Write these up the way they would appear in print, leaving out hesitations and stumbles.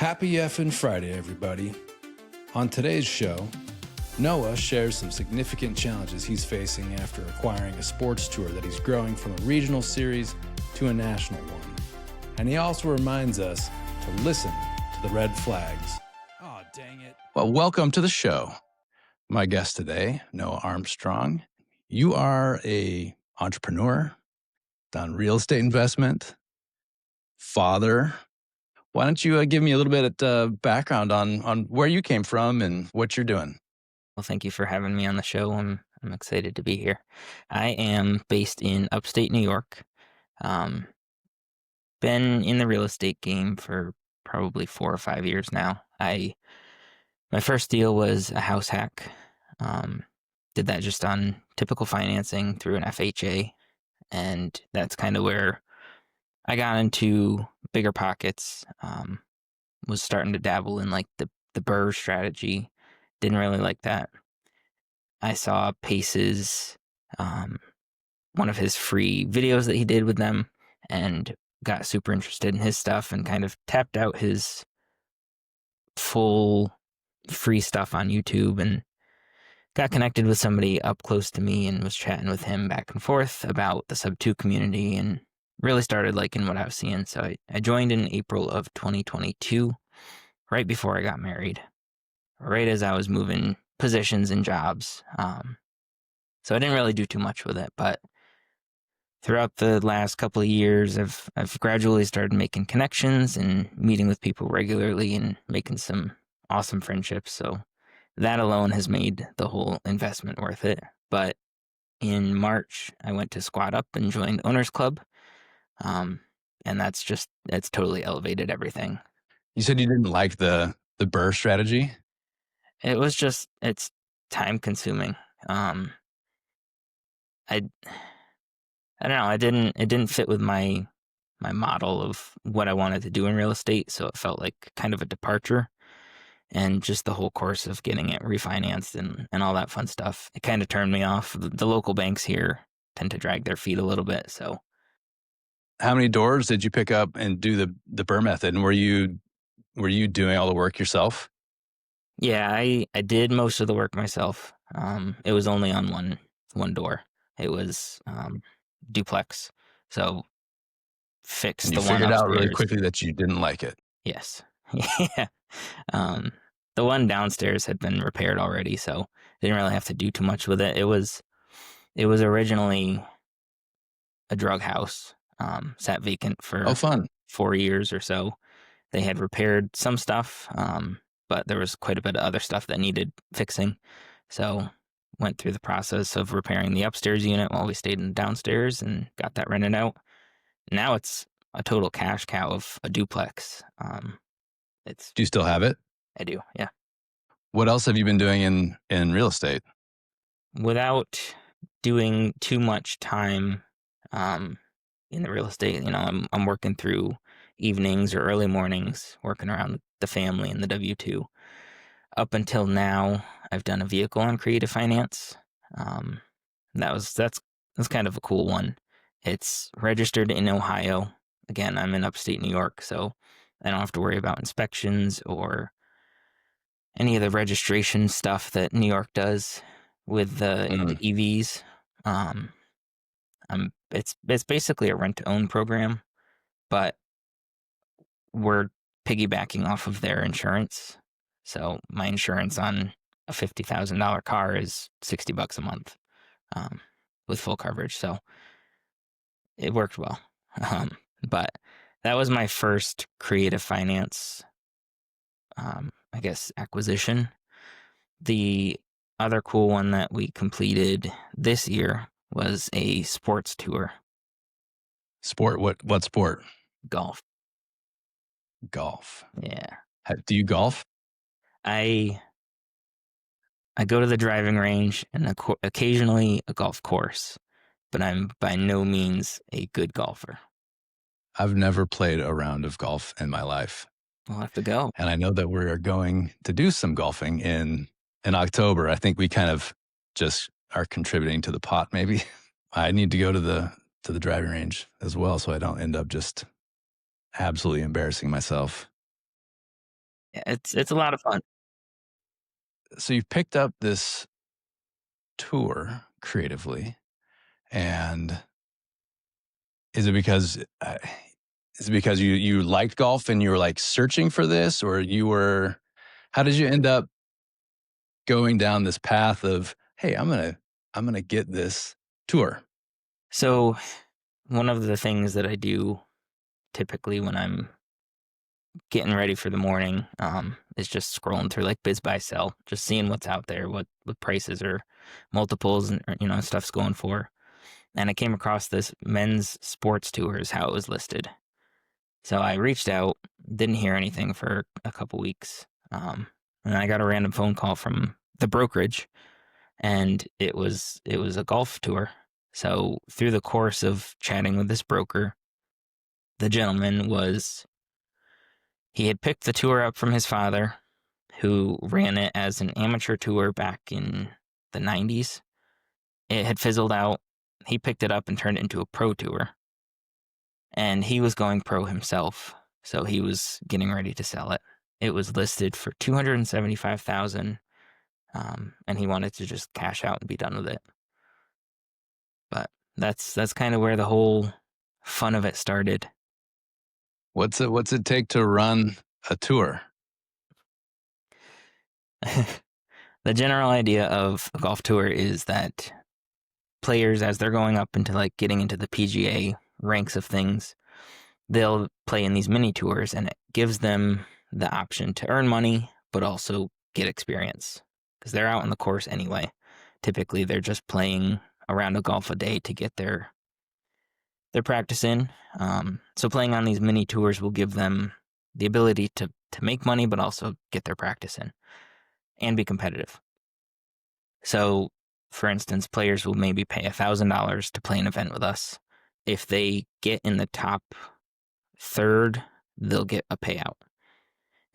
Happy effing Friday, everybody. On today's show, Noah shares some significant challenges he's facing after acquiring a sports tour that he's growing from a regional series to a national one. And he also reminds us to listen to the red flags. Oh, dang it. Well, welcome to the show. My guest today, Noah Armstrong. You are an entrepreneur, done real estate investment, father. Why don't you give me a little bit of background on where you came from and what you're doing? Well, thank you for having me on the show. I'm excited to be here. I am based in upstate New York. Been in the real estate game for probably 4 or 5 years now. My first deal was a house hack. Did that just on typical financing through an FHA, and that's kind of where I got into bigger pockets. Was starting to dabble in like the BRRRR strategy. Didn't really like that. I saw Pace's, one of his free videos that he did with them, and got super interested in his stuff and kind of tapped out his full free stuff on YouTube and got connected with somebody up close to me and was chatting with him back and forth about the sub 2 community and really started liking what I was seeing. So I joined in April of 2022, right before I got married, right as I was moving positions and jobs. So I didn't really do too much with it, but throughout the last couple of years, I've gradually started making connections and meeting with people regularly and making some awesome friendships. So that alone has made the whole investment worth it. But in March, I went to Squad Up and joined Owners Club. And that's totally elevated everything. You said you didn't like the BRRRR strategy? It's time consuming. I don't know. It didn't fit with my model of what I wanted to do in real estate. So it felt like kind of a departure, and just the whole course of getting it refinanced and all that fun stuff. It kind of turned me off. The local banks here tend to drag their feet a little bit. So how many doors did you pick up and do the BRRRR method? And were you doing all the work yourself? Yeah, I did most of the work myself. It was only on one door. It was duplex. So fixed And the you one figured out really upstairs. quickly that you didn't like it. Yes. Yeah. The one downstairs had been repaired already, so didn't really have to do too much with it. It was originally a drug house. Sat vacant for Fun. 4 years or so. They had repaired some stuff, but there was quite a bit of other stuff that needed fixing. So went through the process of repairing the upstairs unit while we stayed in the downstairs and got that rented out. Now it's a total cash cow of a duplex. Do you still have it? I do, yeah. What else have you been doing in real estate? Without doing too much time in the real estate, I'm working through evenings or early mornings, working around the family and the W-2. Up until now, I've done a vehicle on creative finance. That's kind of a cool one. It's registered in Ohio. Again, I'm in upstate New York, so I don't have to worry about inspections or any of the registration stuff that New York does with the EVs. It's basically a rent-to-own program, but we're piggybacking off of their insurance. So my insurance on a $50,000 car is $60 a month with full coverage. So it worked well. But that was my first creative finance, I guess, acquisition. The other cool one that we completed this year was a sports tour. Sport? What sport? Golf. Golf. Yeah. Do you golf? I go to the driving range and occasionally a golf course, but I'm by no means a good golfer. I've never played a round of golf in my life. We'll have to go. And I know that we're going to do some golfing in October. I think we kind of just are contributing to the pot, maybe. I need to go to the driving range as well, so I don't end up just absolutely embarrassing myself. It's a lot of fun. So you picked up this tour creatively, and is it because you liked golf and you were like searching for this, or you were? How did you end up going down this path of, hey, I'm gonna get this tour? So one of the things that I do typically when I'm getting ready for the morning is just scrolling through like Biz Buy Sell, just seeing what's out there, what prices or multiples and stuff's going for. And I came across this men's sports tour is how it was listed. So I reached out, didn't hear anything for a couple weeks, and I got a random phone call from the brokerage, and it was a golf tour. So through the course of chatting with this broker, the gentleman was he had picked the tour up from his father, who ran it as an amateur tour back in the 90s. It had fizzled out. He picked it up and turned it into a pro tour. And he was going pro himself, so he was getting ready to sell it. It was listed for $275,000, and he wanted to just cash out and be done with it. But that's kind of where the whole fun of it started. What's it take to run a tour? The general idea of a golf tour is that players, as they're going up into like getting into the PGA ranks of things, they'll play in these mini tours, and it gives them the option to earn money, but also get experience because they're out on the course anyway. Typically, they're just playing a round of golf a day to get their practice in. So playing on these mini tours will give them the ability to make money, but also get their practice in and be competitive. So, for instance, players will maybe pay $1,000 to play an event with us. If they get in the top third, they'll get a payout.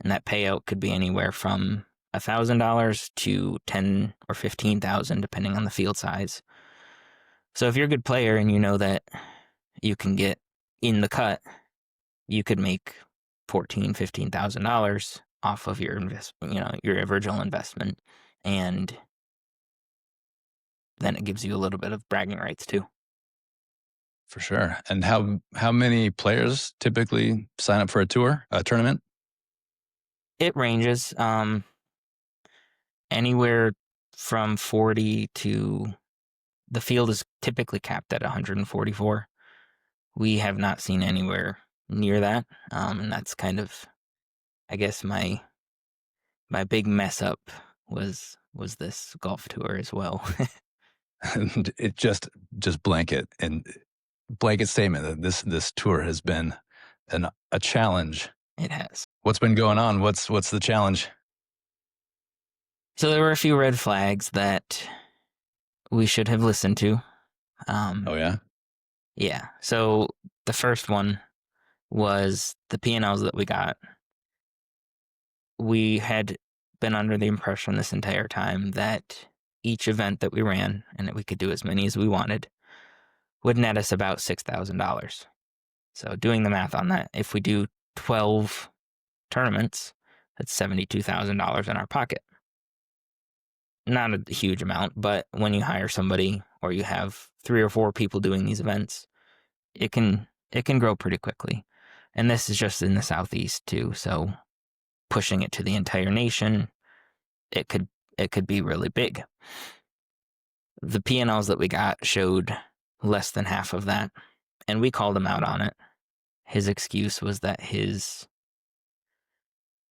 And that payout could be anywhere from $1,000 to $10,000 or $15,000, depending on the field size. So if you're a good player and you know that you can get in the cut, you could make $14,000, $15,000 off of your your original investment, and then it gives you a little bit of bragging rights too. For sure. And how many players typically sign up for a tournament? It ranges anywhere from 40 to the field is typically capped at 144. We have not seen anywhere near that, and that's kind of, I guess, my big mess up was this golf tour as well. And it just blanket statement that this tour has been a challenge. It has. What's been going on? What's the challenge? So there were a few red flags that we should have listened to. Oh yeah. Yeah. So the first one was the P&Ls that we got. We had been under the impression this entire time that each event that we ran, and that we could do as many as we wanted, would net us about $6,000. So doing the math on that, if we do 12 tournaments, that's $72,000 in our pocket. Not a huge amount, but when you hire somebody or you have 3 or 4 people doing these events, it can grow pretty quickly. And this is just in the Southeast too, so pushing it to the entire nation, it could be really big. The P&Ls that we got showed less than half of that, and we called him out on it. His excuse was that his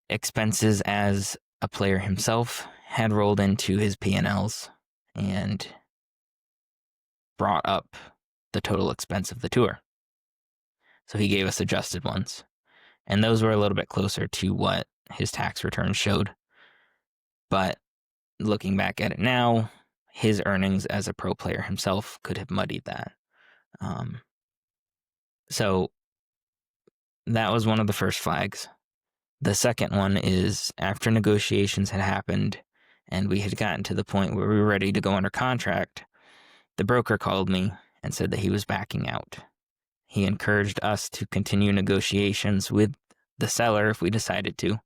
expenses as a player himself had rolled into his P&Ls and brought up the total expense of the tour. So he gave us adjusted ones, and those were a little bit closer to what his tax returns showed. But looking back at it now, his earnings as a pro player himself could have muddied that. So that was one of the first flags. The second one is after negotiations had happened and we had gotten to the point where we were ready to go under contract, the broker called me and said that he was backing out. He encouraged us to continue negotiations with the seller if we decided to,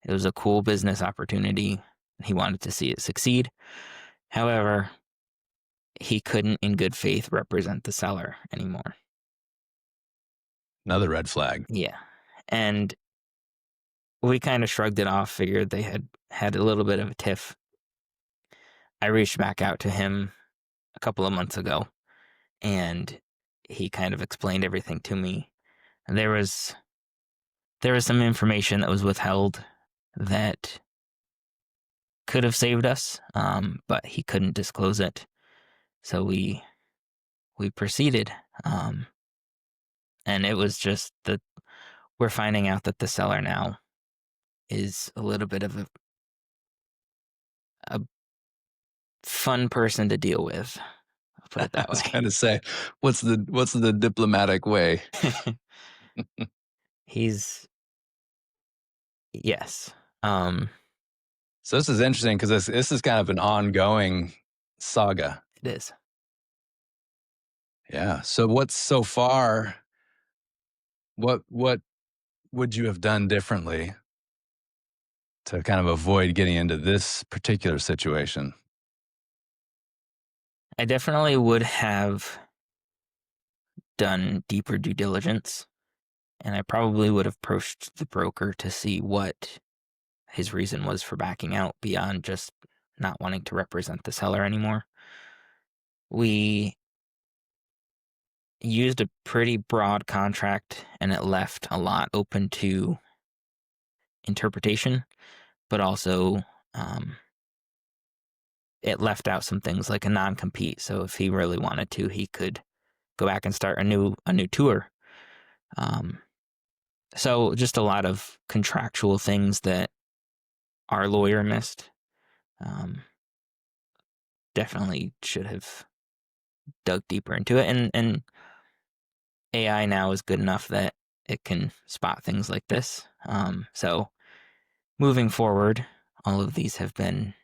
It was a cool business opportunity. He wanted to see it succeed. However, he couldn't in good faith represent the seller anymore. Another red flag. Yeah. And we kind of shrugged it off, figured they had a little bit of a tiff. I reached back out to him a couple of months ago, and he kind of explained everything to me. And there was some information that was withheld that could have saved us, but he couldn't disclose it. So we proceeded, and it was just that we're finding out that the seller now is a little bit of a fun person to deal with. I'll put it that I was way. going to say, what's the diplomatic way? He's yes. So this is interesting because this is kind of an ongoing saga. It is. Yeah. So what's so far? What would you have done differently to kind of avoid getting into this particular situation? I definitely would have done deeper due diligence, and I probably would have approached the broker to see what his reason was for backing out beyond just not wanting to represent the seller anymore. We used a pretty broad contract, and it left a lot open to interpretation, but also it left out some things like a non-compete. So if he really wanted to, he could go back and start a new tour. So just a lot of contractual things that our lawyer missed. Definitely should have dug deeper into it. And AI now is good enough that it can spot things like this. So moving forward, all of these have been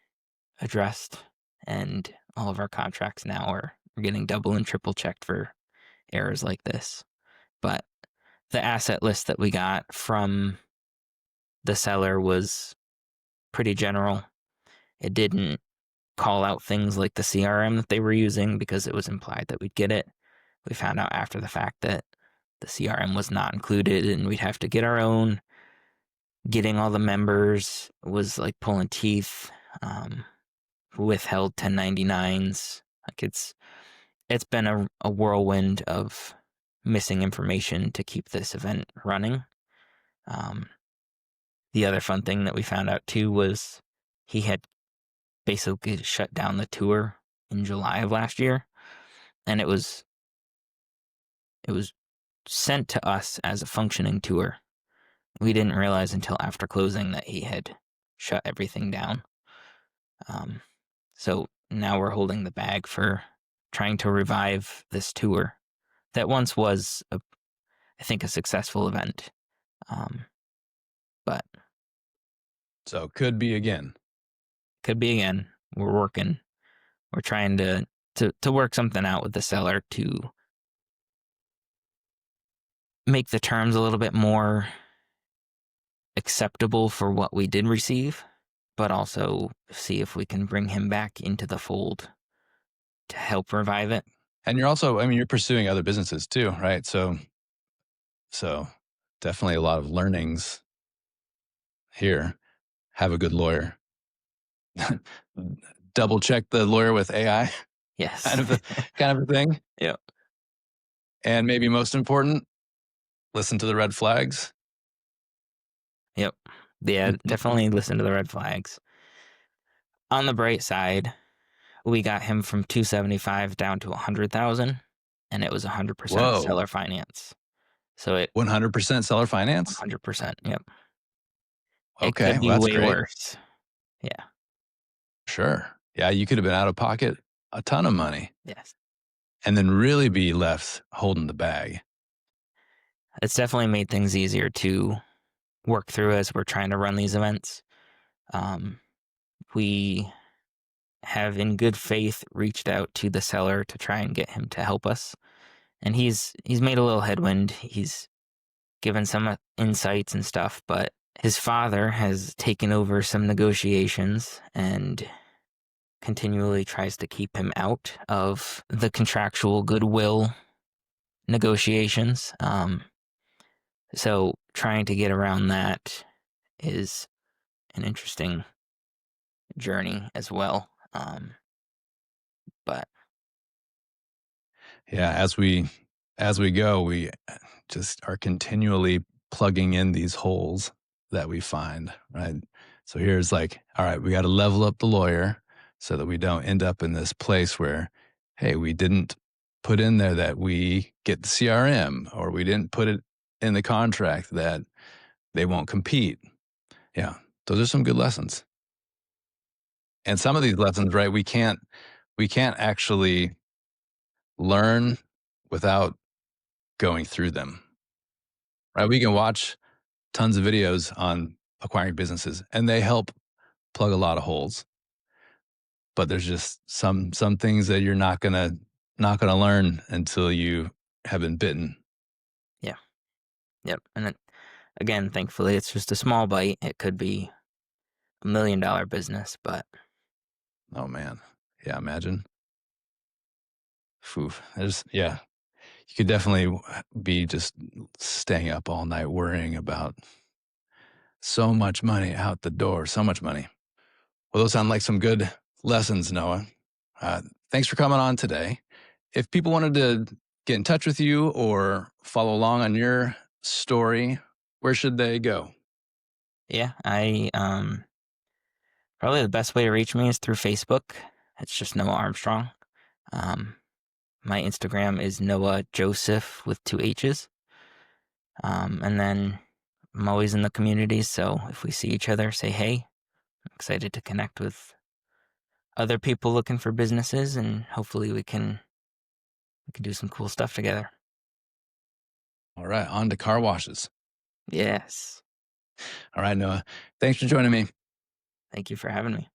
addressed, and all of our contracts now are getting double and triple checked for errors like this. But the asset list that we got from the seller was pretty general. It didn't call out things like the CRM that they were using because it was implied that we'd get it. We found out after the fact that the CRM was not included and we'd have to get our own. Getting all the members was like pulling teeth. Withheld 1099s. Like it's been a whirlwind of missing information to keep this event running. The other fun thing that we found out too was he had basically shut down the tour in July of last year, and it was sent to us as a functioning tour. We didn't realize until after closing that he had shut everything down. So now we're holding the bag for trying to revive this tour that once was, I think, a successful event. But So could be again. could be again. We're working. We're trying to work something out with the seller to make the terms a little bit more acceptable for what we did receive, but also see if we can bring him back into the fold to help revive it. And you're also, I mean, you're pursuing other businesses too, right? So definitely a lot of learnings here. Have a good lawyer. Double check the lawyer with AI, Yes. kind of a thing. Yeah. And maybe most important, listen to the red flags. Yep. Yeah, definitely listen to the red flags. On the bright side, we got him from 275 down to 100,000, and it was 100% Whoa. seller finance. So it 100% seller finance? 100%. Yep. Okay, It could be well, that's way great. worse. Yeah. Sure. Yeah, you could have been out of pocket a ton of money Yes. and then really be left holding the bag. It's definitely made things easier to work through as we're trying to run these events. We have, in good faith, reached out to the seller to try and get him to help us, and he's made a little headwind. He's given some insights and stuff, but his father has taken over some negotiations and continually tries to keep him out of the contractual goodwill negotiations. So trying to get around that is an interesting journey as well. But Yeah, as we go, we just are continually plugging in these holes that we find, right? So here's like, all right, we got to level up the lawyer so that we don't end up in this place where, hey, we didn't put in there that we get the CRM, or we didn't put it in the contract that they won't compete. Yeah, those are some good lessons. And some of these lessons, right, we can't actually learn without going through them. Right? We can watch tons of videos on acquiring businesses, and they help plug a lot of holes. But there's just some things that you're not gonna learn until you have been bitten. yeah, yep. And then, again, thankfully, it's just a small bite. It could be $1 million business, but Oh man, yeah. Imagine. Phew. Yeah. You could definitely be just staying up all night worrying about so much money out the door. So much money. Well, those sound like some good lessons, Noah. Thanks for coming on today. If people wanted to get in touch with you or follow along on your story, where should they go? yeah, I probably the best way to reach me is through Facebook. It's just Noah Armstrong. Um, my Instagram is Noah Joseph with two H's. And then I'm always in the community, so if we see each other, say hey. I'm excited to connect with other people looking for businesses, and hopefully we can do some cool stuff together. All right, on to car washes. Yes. All right, Noah. Thanks for joining me. Thank you for having me.